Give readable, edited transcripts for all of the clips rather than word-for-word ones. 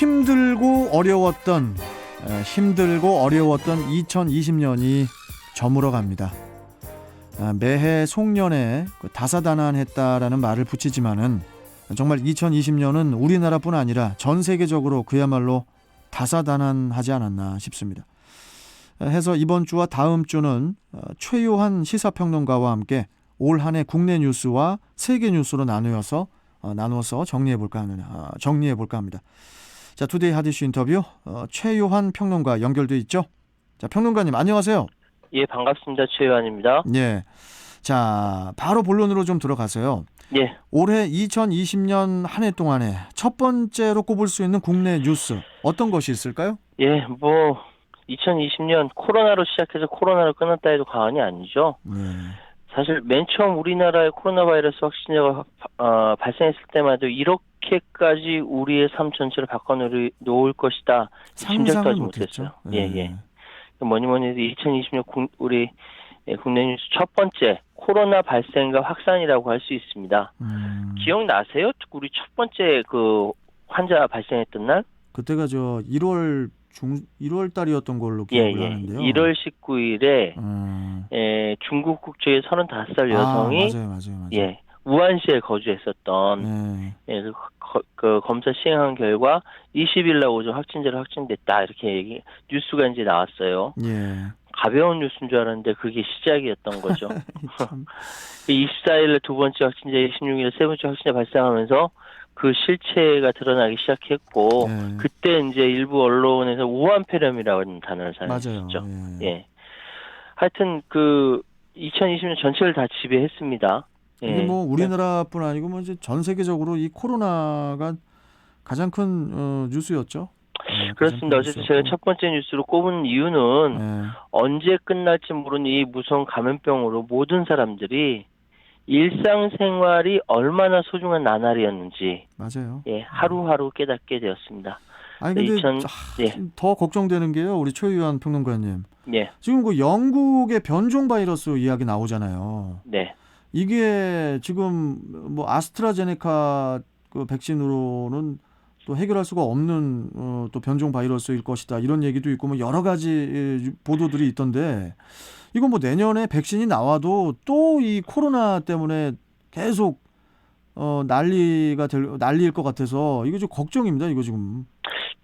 힘들고 어려웠던 2020년이 저물어 갑니다. 매해 송년회 다사다난했다라는 말을 붙이지만은 정말 2020년은 우리나라뿐 아니라 전 세계적으로 그야말로 다사다난하지 않았나 싶습니다. 해서 이번 주와 다음 주는 최유한 시사평론가와 함께 올 한 해 국내 뉴스와 세계 뉴스로 나누어서 정리해볼까 합니다. 자, 투데이 핫이슈 인터뷰 최유한 평론가 연결돼 있죠? 자, 평론가님 안녕하세요. 예, 반갑습니다. 최유한입니다. 예. 자, 바로 본론으로 좀 들어가서요. 예. 올해 2020년 한 해 동안에 첫 번째로 꼽을 수 있는 국내 뉴스 어떤 것이 있을까요? 예, 2020년 코로나로 시작해서 코로나로 끝났다 해도 과언이 아니죠. 사실 맨 처음 우리나라에 코로나 바이러스 확진자가 발생했을 때만 해도 이렇게까지 우리의 삶 전체를 바꿔놓을 것이다. 짐작도 하지 못했어요. 예. 뭐니 해도 2020년 우리 국내 뉴스 첫 번째 코로나 발생과 확산이라고 할 수 있습니다. 기억나세요? 우리 첫 번째 그 환자 발생했던 날? 그때가 1월 달이었던 걸로 기억을 하는데요. 1월 19일에 중국 국적의 35살 여성이 맞아요. 우한시에 거주했었던 그 검사 시행한 결과 20일 날 오전 확진자로 확진됐다 이렇게 뉴스가 이제 나왔어요. 가벼운 뉴스인 줄 알았는데 그게 시작이었던 거죠. 24일에 두 번째 확진자, 26일에 세 번째 확진자 발생하면서 그 실체가 드러나기 시작했고 그때 이제 일부 언론에서 우한폐렴이라는 단어를 사용했죠. 예. 하여튼 그 2020년 전체를 다 지배했습니다. 근데 우리나라뿐 아니고 이제 전 세계적으로 이 코로나가 가장 큰 뉴스였죠. 그렇습니다. 어쨌든 제가 첫 번째 뉴스로 꼽은 이유는 언제 끝날지 모르는 이 무서운 감염병으로 모든 사람들이 일상생활이 얼마나 소중한 나날이었는지 하루하루 깨닫게 되었습니다. 아니 근데 더 걱정되는 게요. 우리 최유한 평론가님. 지금 그 영국의 변종 바이러스 이야기 나오잖아요. 이게 지금 아스트라제네카 그 백신으로는 또 해결할 수가 없는 또 변종 바이러스일 것이다 이런 얘기도 있고 여러 가지 보도들이 있던데 이건 내년에 백신이 나와도 또 이 코로나 때문에 계속 난리일 것 같아서 이거 좀 걱정입니다. 이거 지금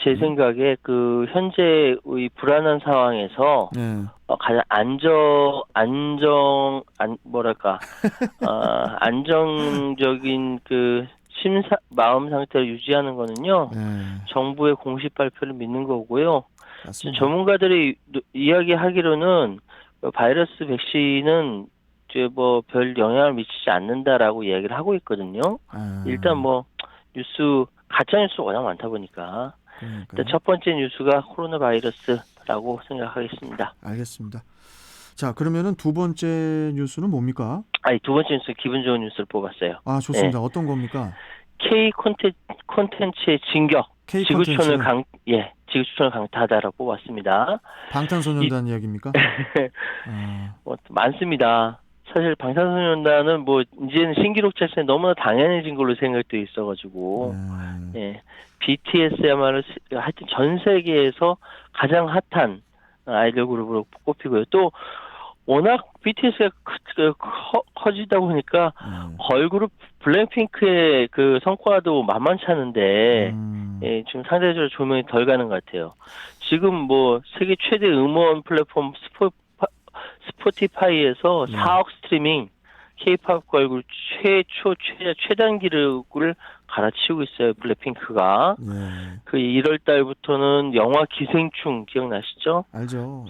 제 생각에 그 현재의 불안한 상황에서 가장 안정적인 그 마음 상태를 유지하는 거는요. 정부의 공식 발표를 믿는 거고요. 맞습니다. 전문가들이 이야기하기로는 바이러스 백신은 별 영향을 미치지 않는다라고 이야기를 하고 있거든요. 일단 뉴스 가짜 뉴스가 워낙 많다 보니까 일단 첫 번째 뉴스가 코로나 바이러스라고 생각하겠습니다. 알겠습니다. 자, 그러면은 두 번째 뉴스는 뭡니까? 두 번째 뉴스 기분 좋은 뉴스를 뽑았어요. 좋습니다. 어떤 겁니까? K 콘텐츠의 진격. 지구촌을 강타하다라고 뽑았습니다. 방탄소년단 이야기입니까? 많습니다. 사실 방탄소년단은 이제는 신기록 자체는 너무나 당연해진 걸로 생각돼 있어가지고 BTS야말로 하여튼 전 세계에서 가장 핫한 아이돌 그룹으로 꼽히고요. 또 워낙 BTS가 커지다 보니까 걸그룹 블랙핑크의 그 성과도 만만치 않은데 지금 상대적으로 조명이 덜 가는 것 같아요. 지금 세계 최대 음원 플랫폼 스포티파이에서 4억 스트리밍 K-팝 걸그룹 최단 기록을 갈아치우고 있어요. 블랙핑크가. 그 1월 달부터는 영화 기생충 기억나시죠? 알죠.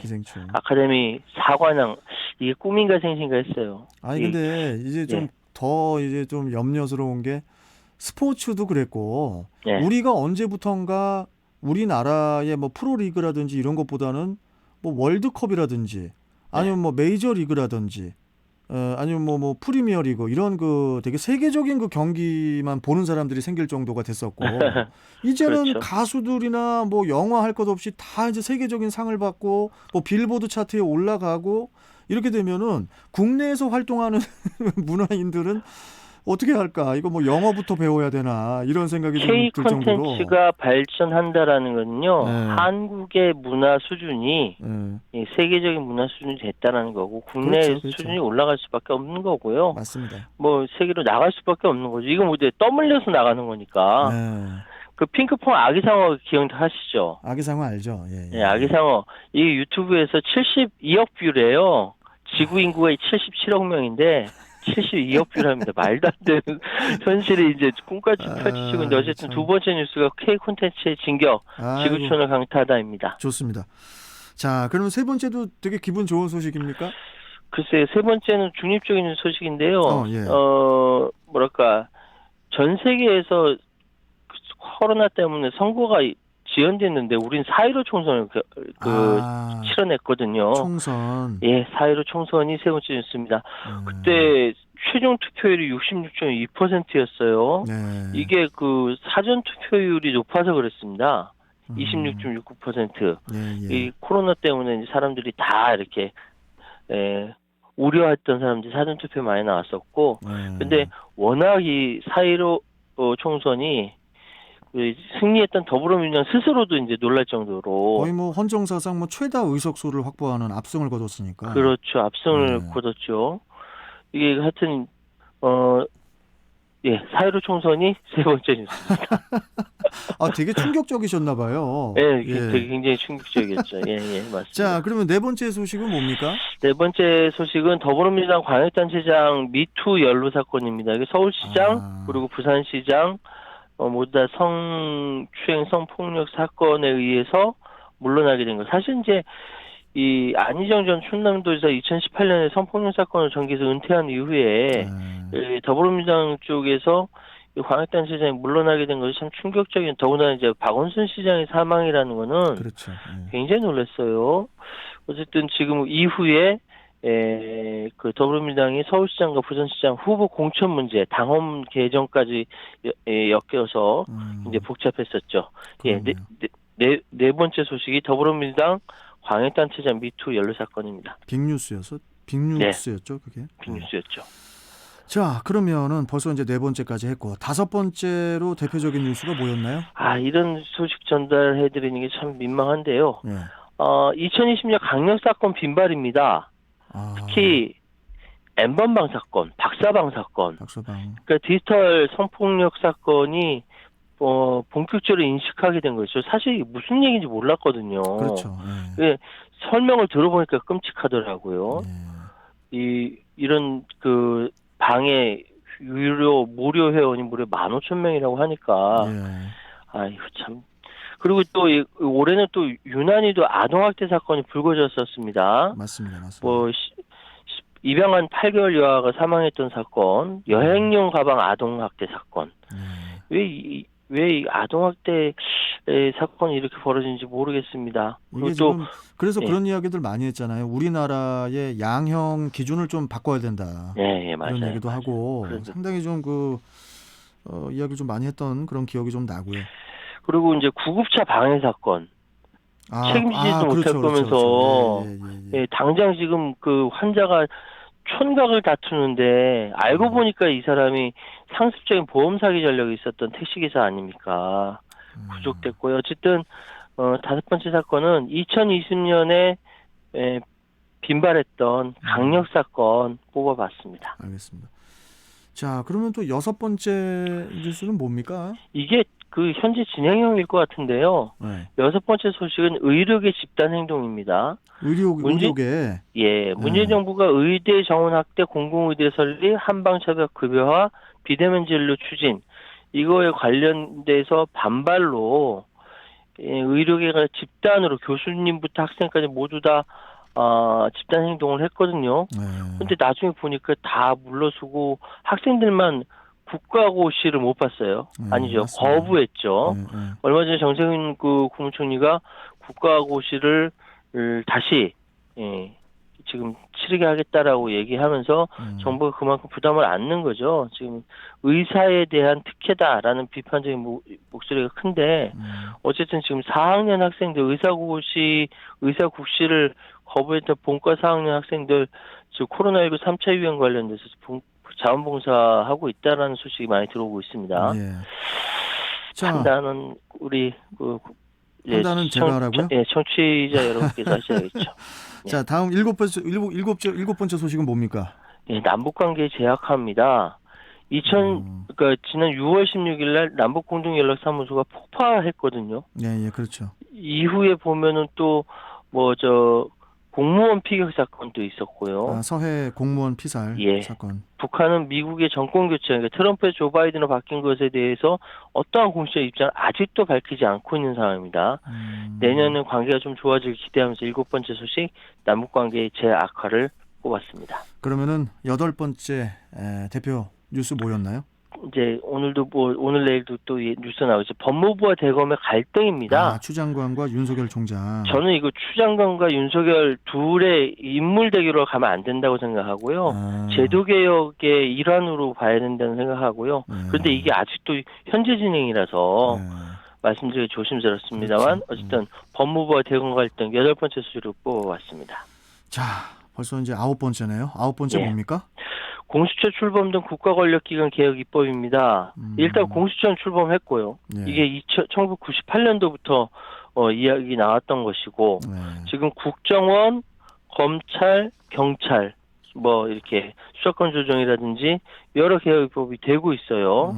기생충. 아카데미 사관왕 이게 꿈인가 생신가 했어요. 근데 이제 좀 염려스러운 게 스포츠도 그랬고 우리가 언제부턴가 우리나라의 프로리그라든지 이런 것보다는 월드컵이라든지 아니면 메이저리그라든지 아니면 프리미어리그 이런 되게 세계적인 경기만 보는 사람들이 생길 정도가 됐었고 이제는 가수들이나 영화 할 것 없이 다 이제 세계적인 상을 받고 빌보드 차트에 올라가고 이렇게 되면은 국내에서 활동하는 문화인들은 어떻게 할까? 이거 뭐 영어부터 배워야 되나? 이런 생각이 좀 K 들 정도로. 콘텐츠가 발전한다라는 건요. 네. 한국의 문화 수준이 네. 세계적인 문화 수준이 됐다라는 거고 국내 그렇죠, 그렇죠. 수준이 올라갈 수밖에 없는 거고요. 맞습니다. 뭐 세계로 나갈 수밖에 없는 거죠. 이건 뭐 떠밀려서 나가는 거니까. 네. 그 핑크퐁 아기상어 기억하시죠? 아기상어 알죠? 예, 네, 아기상어. 이 유튜브에서 72억 뷰래요. 지구 인구가 77억 명인데 72억 뷰랍니다. 말도 안 되는 현실이 이제 꿈같이 펼치고 있는데 어쨌든 참. 두 번째 뉴스가 K 콘텐츠의 진격, 아이고, 지구촌을 강타하다입니다. 좋습니다. 자, 그러면 세 번째도 되게 기분 좋은 소식입니까? 글쎄 세 번째는 중립적인 소식인데요. 예. 뭐랄까 전 세계에서 코로나 때문에 선거가 지연됐는데 우린 4.15 총선을 치러냈거든요. 총선. 예, 4.15 총선이 세 번째 뉴스입니다. 그때 최종 투표율이 66.2%였어요. 네. 이게 그 사전 투표율이 높아서 그랬습니다. 26.69%. 예, 예. 이 코로나 때문에 이제 사람들이 다 이렇게 우려했던 사람들이 사전 투표 많이 나왔었고, 근데 워낙 이 4.15 총선이 승리했던 더불어민주당 스스로도 이제 놀랄 정도로 거의 뭐 헌정사상 뭐 최다 의석수를 확보하는 압승을 거뒀으니까. 그렇죠. 압승을 거뒀죠. 이게 하여튼 4.15 총선이 세 번째 뉴스입니다. 되게 충격적이셨나 봐요. 네, 예. 되게 굉장히 충격적이었죠. 예, 맞습니다. 자, 그러면 네 번째 소식은 뭡니까? 네 번째 소식은 더불어민주당 광역단체장 미투 연루 사건입니다. 이게 서울시장 그리고 부산시장 모두 다 성추행, 성폭력 사건에 의해서 물러나게 된 거. 사실 이제 이 안희정 전 충남도지사 2018년에 성폭력 사건을 전기에서 은퇴한 이후에 더불어민주당 쪽에서 광역단체장이 물러나게 된 것이 참 충격적인. 더구나 이제 박원순 시장의 사망이라는 거는 그렇죠. 굉장히 놀랐어요. 어쨌든 지금 이후에 그 더불어민주당이 서울시장과 부산시장 후보 공천 문제, 당헌 개정까지 엮여서 이제 복잡했었죠. 네 번째 소식이 더불어민주당 광역단체장 미투 연루 사건입니다. 빅뉴스였죠, 그게? 빅뉴스였죠. 자, 그러면은 벌써 이제 네 번째까지 했고 다섯 번째로 대표적인 뉴스가 뭐였나요? 이런 소식 전달해드리는 게 참 민망한데요. 2020년 강력사건 빈발입니다. 특히 N번방 사건, 박사방 사건. 그러니까 디지털 성폭력 사건이 본격적으로 인식하게 된 거죠. 사실 이게 무슨 얘기인지 몰랐거든요. 그렇죠. 설명을 들어보니까 끔찍하더라고요. 이런 그 방에 무료 회원이 무려 15,000명이라고 하니까 이거 참. 그리고 또 올해는 또 유난히도 아동학대 사건이 불거졌었습니다. 맞습니다. 입양한 8개월 여아가 사망했던 사건, 여행용 가방 아동학대 사건. 왜 이 아동학대 사건이 이렇게 벌어진지 모르겠습니다. 이게 지금 그래서 그런 이야기들 많이 했잖아요. 우리나라의 양형 기준을 좀 바꿔야 된다. 맞아요. 이런 얘기도 하고 상당히 좀 이야기를 좀 많이 했던 그런 기억이 좀 나고요. 그리고 이제 구급차 방해 사건. 책임지지도 못할 거면서 당장 지금 그 환자가 촌각을 다투는데 알고 보니까 이 사람이 상습적인 보험 사기 전력이 있었던 택시기사 아닙니까? 구속됐고요. 어쨌든 다섯 번째 사건은 2020년에 빈발했던 강력 사건 뽑아봤습니다. 알겠습니다. 자, 그러면 또 여섯 번째 뉴스는 뭡니까? 이게 그 현재 진행형일 것 같은데요. 여섯 번째 소식은 의료계 집단 행동입니다. 의료계. 문재인 정부가 의대 정원 확대, 공공의대 설립, 한방차벽 급여화, 비대면 진료 추진 이거에 관련돼서 반발로 의료계가 집단으로 교수님부터 학생까지 모두 다 집단 행동을 했거든요. 근데 나중에 보니까 다 물러서고 학생들만 국가고시를 못 봤어요. 아니죠. 맞습니다. 거부했죠. 얼마 전에 정세균 그 국무총리가 국가고시를 다시 지금 치르게 하겠다라고 얘기하면서 정부가 그만큼 부담을 안는 거죠. 지금 의사에 대한 특혜다라는 비판적인 목소리가 큰데 어쨌든 지금 4학년 학생들 의사국시를 거부했던 본과 4학년 학생들 지금 코로나19 3차 유행 관련돼서 자원봉사하고 있다라는 소식이 많이 들어오고 있습니다. 예. 자, 판단은 우리 판단은 제가 하라고요? 청취자 여러분께서 하셔야겠죠. 자, 다음 일곱 번째 소식은 뭡니까? 예, 남북관계 제약화입니다. 그러니까 지난 6월 16일 날 남북공동연락사무소가 폭파했거든요. 예, 그렇죠. 이후에 보면은 또 공무원 피격 사건도 있었고요. 서해 공무원 피살 예. 사건. 북한은 미국의 정권 교체, 그러니까 트럼프의 조 바이든으로 바뀐 것에 대해서 어떠한 공식적 입장을 아직도 밝히지 않고 있는 상황입니다. 내년은 관계가 좀 좋아지길 기대하면서 7번째 소식, 남북관계의 재악화를 꼽았습니다. 그러면은 8번째 대표 뉴스 뭐였나요? 이제 오늘도 오늘 내일도 또 뉴스 나오죠. 법무부와 대검의 갈등입니다. 추 장관과 윤석열 총장. 저는 이거 추 장관과 윤석열 둘의 인물 대결로 가면 안 된다고 생각하고요. 제도 개혁의 일환으로 봐야 된다는 생각하고요. 그런데 이게 아직도 현재 진행이라서 말씀드리기 조심스럽습니다만 그렇죠. 어쨌든 법무부와 대검 갈등 8번째 소식으로 뽑아왔습니다. 자, 벌써 이제 9번째네요. 9번째 예. 뭡니까? 공수처 출범 등 국가권력기관 개혁 입법입니다. 일단 공수처는 출범했고요. 예. 이게 1998년도부터 이야기 나왔던 것이고 지금 국정원, 검찰, 경찰 이렇게 수사권 조정이라든지 여러 개혁 입법이 되고 있어요.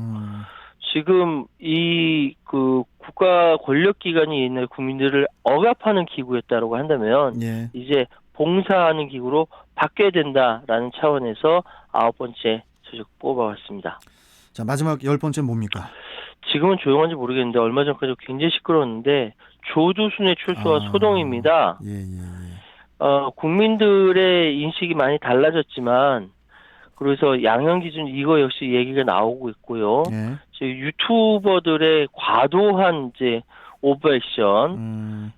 지금 이 국가 권력기관이 옛날 국민들을 억압하는 기구였다고 한다면 예. 이제 봉사하는 기구로 바뀌어야 된다라는 차원에서 9번째 소식 뽑아왔습니다. 자, 마지막 10번째 뭡니까? 지금은 조용한지 모르겠는데 얼마 전까지 굉장히 시끄러웠는데 조두순의 출소와 소동입니다. 예. 국민들의 인식이 많이 달라졌지만 그래서 양형 기준 이거 역시 얘기가 나오고 있고요. 예. 유튜버들의 과도한 이제 오버액션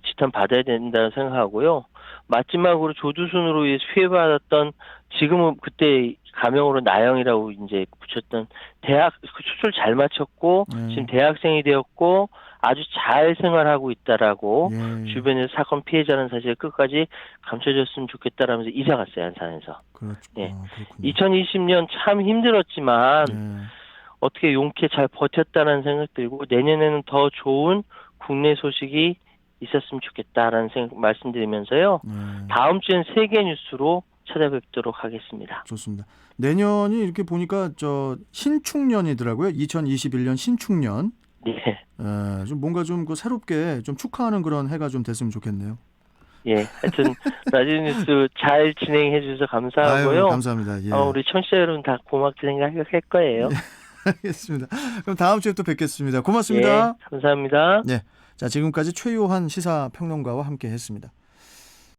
지탄 받아야 된다고 생각하고요. 마지막으로 조두순으로 인해 피해받았던 지금은 그때 가명으로 나영이라고 이제 붙였던 대학 수술 잘 마쳤고 지금 대학생이 되었고 아주 잘 생활하고 있다라고 주변에서 사건 피해자는 사실 끝까지 감춰졌으면 좋겠다라면서 이사 갔어요, 안산에서. 그렇죠. 네. 2020년 참 힘들었지만 어떻게 용케 잘 버텼다는 생각 들고 내년에는 더 좋은 국내 소식이 있었으면 좋겠다라는 생각 말씀드리면서요. 다음 주엔 세계 뉴스로 찾아뵙도록 하겠습니다. 좋습니다. 내년이 이렇게 보니까 신축년이더라고요. 2021년 신축년. 네. 좀 뭔가 좀 새롭게 좀 축하하는 그런 해가 좀 됐으면 좋겠네요. 예, 하여튼 라디오 뉴스 잘 진행해 주셔서 감사하고요. 감사합니다. 예. 우리 청취자 여러분 다 고맙게 생각할 거예요. 알겠습니다. 그럼 다음 주에 또 뵙겠습니다. 고맙습니다. 예, 감사합니다. 네. 자, 지금까지 최요한 시사평론가와 함께 했습니다.